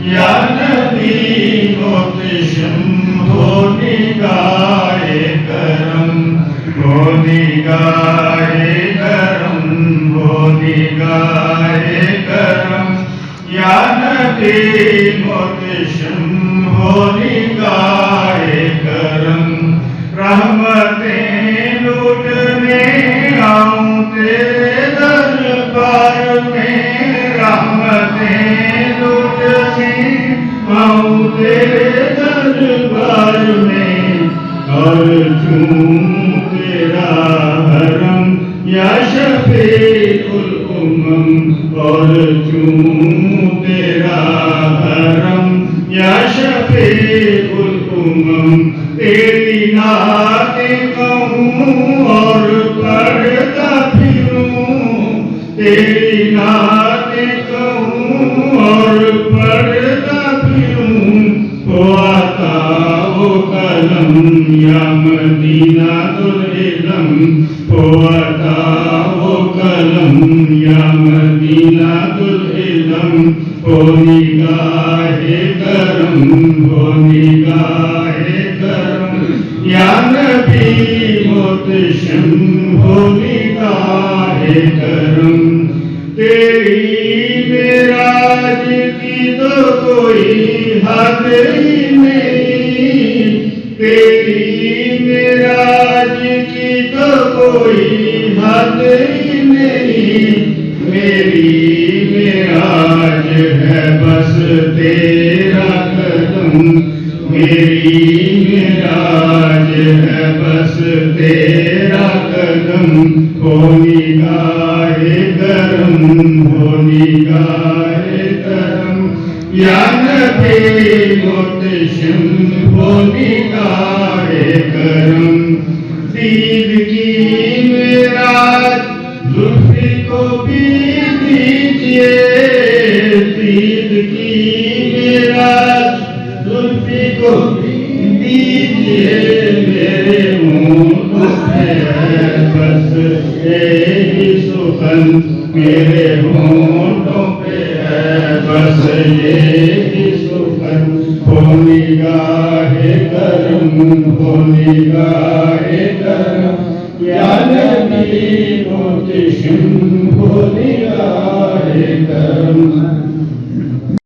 یا نبی محتشم ہو نگاہ کرم، ہو نگاہ کرم، ہو نگاہ کرم، یا نبی محتشم ہو نگاہ کرم، رحمتیں لوٹنے آؤں تیرے دربار میں، رحمتیں لوٹنے آؤں تیرے دربار میں، اور چون تیرا حرم یا شفیع الامم، اور چون تیرا حرم یا شفیع الامم، تیری نعتیں کہوں اور پڑھتا پھروں، تیری نعتیں کہوں اور پڑھتا پھروں، ہو عطا و کرم یا مدینہ العلم، ہو عطا و کرم یا مدینہ العلم، ہو نگاہ کرم، ہو نگاہ کرم، یا نبی محتشم ہو نگاہ کرم، تیری معراج کی تو کوئی حد ہی نہیں، تیری معراج کی تو کوئی حد ہی نہیں، میری معراج ہے بس تیرا قدم، میری معراج ہے بس تیرا قدم، ہو نگاہ کرم، ہو نگاہ کرم، یا نبی محتشم ہو نگاہ کرم، دید کی معراج زلفی کو بھی دیجئے، دید کی معراج زلفی کو بھی دیجئے، میرے ہونٹوں پہ ہے بس یہی سخن، میرے ہونٹوں پہ ہے بس یہی سخن، ہو نگاہ کرم، ہو نگاہ کرم، یا نبی محتشم ہو نگاہ کرم۔